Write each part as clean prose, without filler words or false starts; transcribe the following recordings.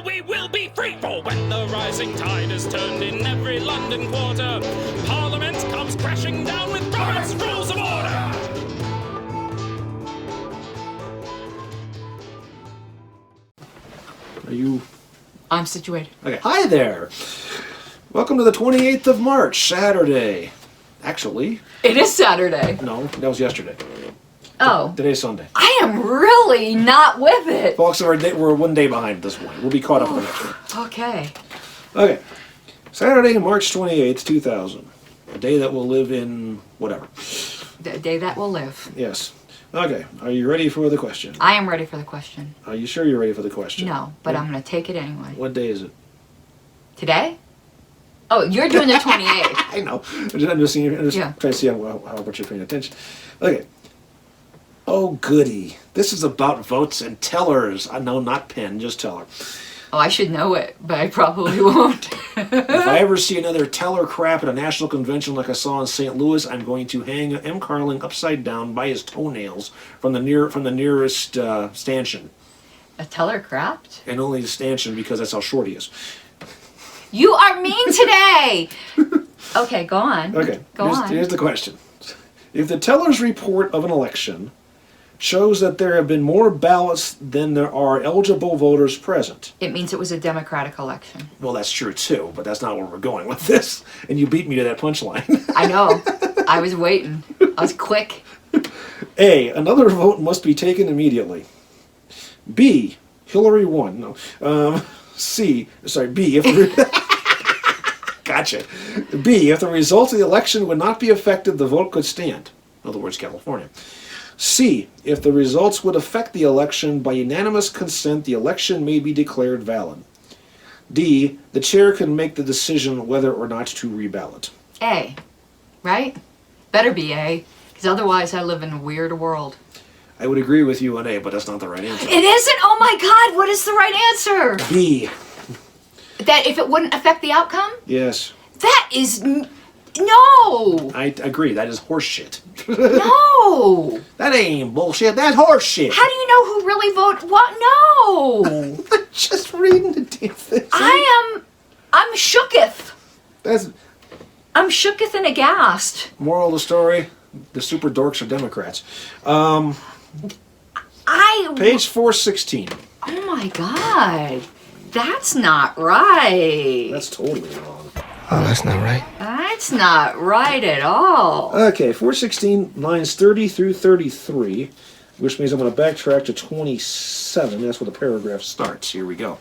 we will be free. For when the rising tide is turned in every London quarter, Parliament comes crashing down with Robert's Rules of Order. I'm situated. Okay. Hi there. Welcome to the 28th of March, Saturday. Actually. It is Saturday. No, that was yesterday. Oh. Today's Sunday. I am really not with it. Folks, we're 1 day behind at this point. We'll be caught up in the next one. Okay. Okay. Saturday, March 28th, 2000. A day that will live in whatever. The day that will live. Yes. Okay. Are you ready for the question? I am ready for the question. Are you sure you're ready for the question? No, but I'm going to take it anyway. What day is it? Today? Oh, you're doing the 28th. I know. I'm just trying to see how much you're paying attention. Okay. Oh, goody. This is about votes and tellers. No, not pen, just teller. Oh, I should know it, but I probably won't. If I ever see another teller crap at a national convention like I saw in St. Louis, I'm going to hang M. Carling upside down by his toenails from the nearest stanchion. A teller crapped? And only the stanchion because that's how short he is. You are mean today! Okay, go on. Okay, go on. Here's the question. If the teller's report of an election shows that there have been more ballots than there are eligible voters present. It means it was a Democratic election. Well, that's true too, but that's not where we're going with this. And you beat me to that punchline. I know. I was waiting. I was quick. A. Another vote must be taken immediately. B. Hillary won. No. B. If Gotcha. B. If the results of the election would not be affected, the vote could stand. In other words, California. C. If the results would affect the election by unanimous consent, the election may be declared valid. D. The chair can make the decision whether or not to reballot. A. Right? Better be A, because otherwise I live in a weird world. I would agree with you on A, but that's not the right answer. It isn't? Oh my God, what is the right answer? B. That if it wouldn't affect the outcome? Yes. That is... No! I agree, that is horse shit. No! That ain't bullshit, that's horse shit. How do you know who really voted what? No! I'm just reading the damn thing. I'm shooketh. That's... I'm shooketh and aghast. Moral of the story, the super dorks are Democrats. Page 416. Oh my God. That's not right. That's totally wrong. Oh, that's not right. That's not right at all. Okay, 416, lines 30 through 33, which means I'm going to backtrack to 27. That's where the paragraph starts. Here we go.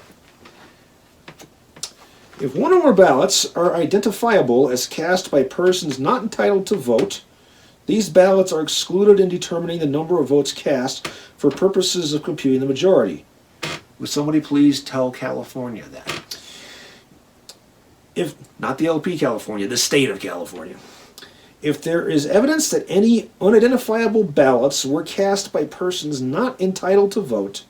If one or more ballots are identifiable as cast by persons not entitled to vote, these ballots are excluded in determining the number of votes cast for purposes of computing the majority. Would somebody please tell California that? If not the LP California, the state of California. If there is evidence that any unidentifiable ballots were cast by persons not entitled to vote,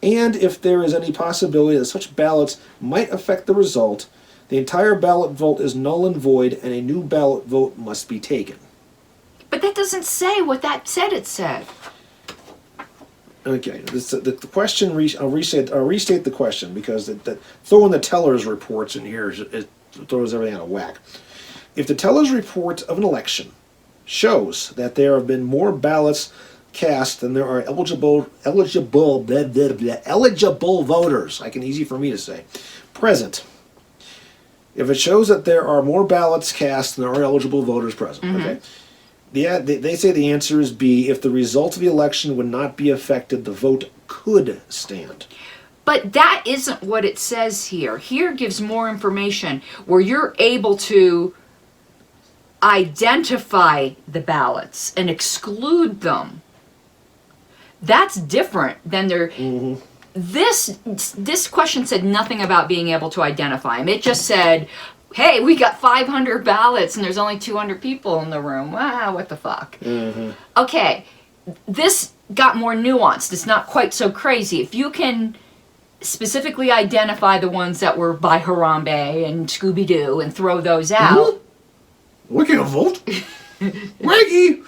and if there is any possibility that such ballots might affect the result, the entire ballot vote is null and void and a new ballot vote must be taken. But that doesn't say what that said it said. Okay, the question, I'll restate the question because throwing the teller's reports in here it throws everything out of whack. If the teller's report of an election shows that there have been more ballots cast than there are eligible voters, easy for me to say, present. If it shows that there are more ballots cast than there are eligible voters present, okay. They say the answer is B. If the result of the election would not be affected, the vote could stand. But that isn't what it says here. Here gives more information where you're able to identify the ballots and exclude them. That's different than their... Mm-hmm. This question said nothing about being able to identify them. It just said... Hey, we got 500 ballots and there's only 200 people in the room. Ah, what the fuck? Mm-hmm. Okay, this got more nuanced. It's not quite so crazy. If you can specifically identify the ones that were by Harambe and Scooby-Doo and throw those out... Mm-hmm. We can't vote. Maggie!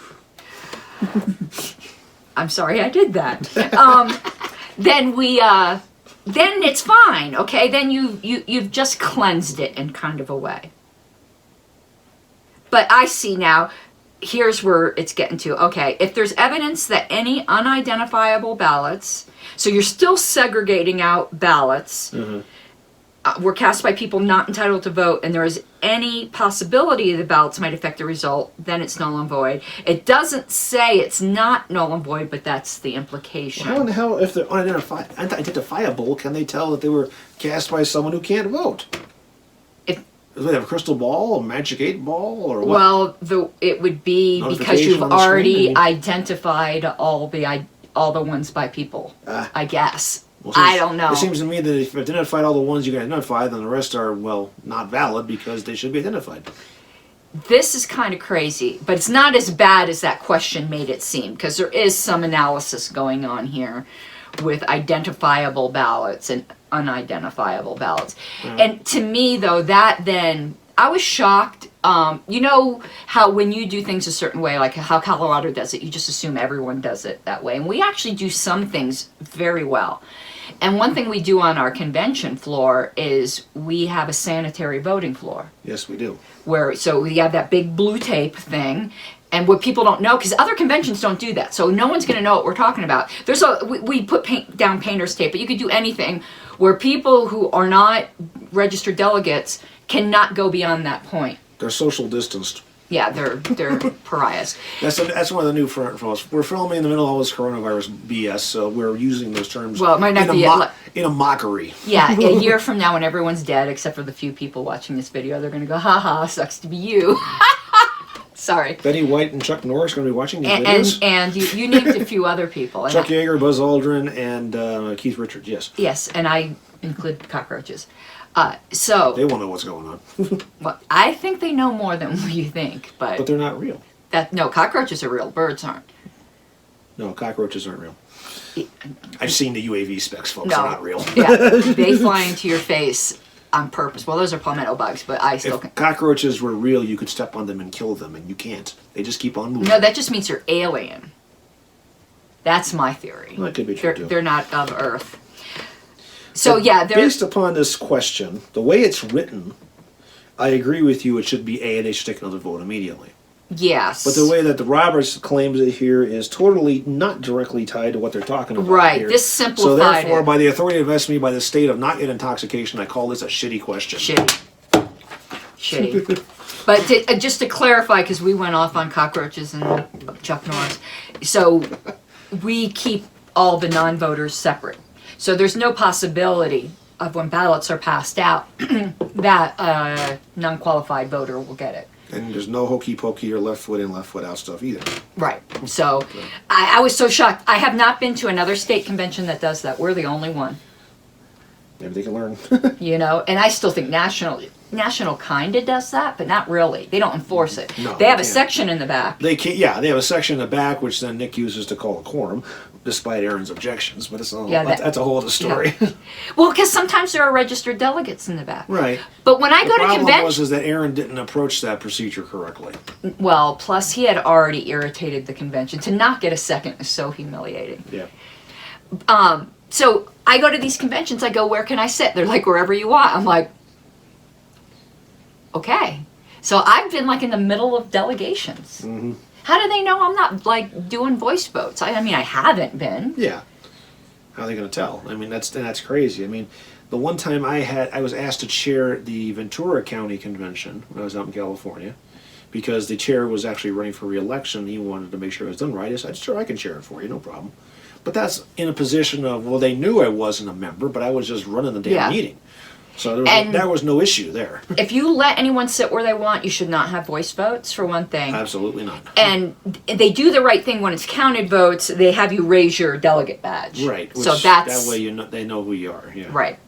I'm sorry I did that. Then we then it's fine, okay? Then you've just cleansed it in kind of a way. But I see now, here's where it's getting to. Okay, if there's evidence that any unidentifiable ballots, so you're still segregating out ballots, were cast by people not entitled to vote, and there is any possibility the ballots might affect the result, then it's null and void. It doesn't say it's not null and void, but that's the implication. How in the hell, if they're unidentifiable, can they tell that they were cast by someone who can't vote? Do they have a crystal ball, a magic 8-ball, or what? Well, it would be because you've already identified all the ones by people, I guess. Well, I don't know. It seems to me that if you've identified all the ones you can identify, then the rest are, well, not valid because they should be identified. This is kind of crazy, but it's not as bad as that question made it seem, because there is some analysis going on here with identifiable ballots and unidentifiable ballots. And to me, though, I was shocked. You know how when you do things a certain way, like how Colorado does it, you just assume everyone does it that way. And we actually do some things very well. And one thing we do on our convention floor is we have a sanitary voting floor. Yes, we do. So we have that big blue tape thing. And what people don't know, because other conventions don't do that, so no one's going to know what we're talking about. We put down painter's tape, but you could do anything where people who are not registered delegates cannot go beyond that point. They're social distanced. Yeah, they're pariahs. That's one of the new front for us. We're filming in the middle of all this coronavirus BS, so we're using those terms Well, it might not be in a mockery. Yeah, a year from now when everyone's dead, except for the few people watching this video, they're going to go, ha, sucks to be you. Sorry. Betty White and Chuck Norris going to be watching these videos? And you named a few other people. Chuck Yeager, Buzz Aldrin, and Keith Richards, yes. Yes, and I include cockroaches. So they won't know what's going on. Well, I think they know more than you think, but they're not real. No, cockroaches are real. Birds aren't. No, cockroaches aren't real. I've seen the UAV specs, folks. No. They're not real. Yeah, they fly into your face on purpose. Well, those are palmetto bugs, but I still can. If cockroaches were real, you could step on them and kill them, and you can't. They just keep on moving. No, that just means you're alien. That's my theory. Well, that could be true, too. They're not of Earth. So, yeah, based upon this question, the way it's written, I agree with you. It should be A, and they should take another vote immediately. Yes. But the way that the Roberts claims it here is totally not directly tied to what they're talking about. Right. Here. This simplified So therefore, it. by the authority invested in me by the state of not yet intoxication, I call this a shitty question. Shitty. But just to clarify, because we went off on cockroaches and Chuck Norris, so we keep all the non-voters separate. So there's no possibility of when ballots are passed out that a non-qualified voter will get it. And there's no hokey pokey or left foot in, left foot out stuff either. Right. So I was so shocked. I have not been to another state convention that does that. We're the only one. Maybe they can learn. You know, and I still think National kind of does that, but not really. They don't enforce it. No, they have a can't. section in the back. They can't. Yeah, they have a section in the back, which then Nick uses to call a quorum, despite Aaron's objections. But it's not. That's a whole other story. Yeah. Well, because sometimes there are registered delegates in the back. Right. But when I go to convention, the problem was that Aaron didn't approach that procedure correctly. Well, plus he had already irritated the convention. To not get a second is so humiliating. Yeah. So I go to these conventions. I go, where can I sit? They're like, wherever you want. I'm like, okay. So I've been like in the middle of delegations. Mm-hmm. How do they know I'm not like doing voice votes? I mean, I haven't been. Yeah. How are they going to tell? I mean, that's crazy. I mean, the one time I was asked to chair the Ventura County Convention when I was out in California, because the chair was actually running for re-election. He wanted to make sure it was done right. I said, sure, I can chair it for you, no problem. But that's in a position of, well, they knew I wasn't a member, but I was just running the damn meeting. So there was no issue there. If you let anyone sit where they want, you should not have voice votes, for one thing. Absolutely not. And they do the right thing when it's counted votes. They have you raise your delegate badge. Right. So that's that way they know who you are. Yeah. Right.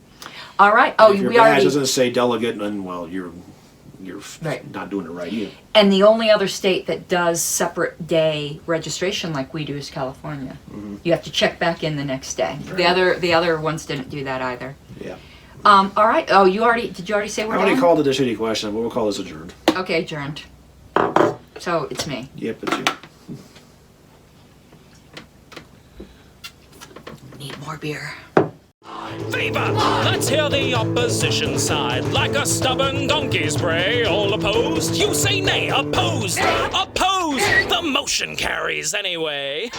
All right. Oh, if your badge doesn't say delegate, then well, you're right. not doing it right either. And the only other state that does separate day registration like we do is California. Mm-hmm. You have to check back in the next day. Right. The other ones didn't do that either. Yeah. All right. Oh, did you already say we're done? I already called it a shitty question, but we'll call this adjourned. Okay, adjourned. So it's me. Yep, it's you. Need more beer. Favor! Let's hear the opposition side. Like a stubborn donkey's bray. All opposed? You say nay. Opposed! Opposed! The motion carries anyway.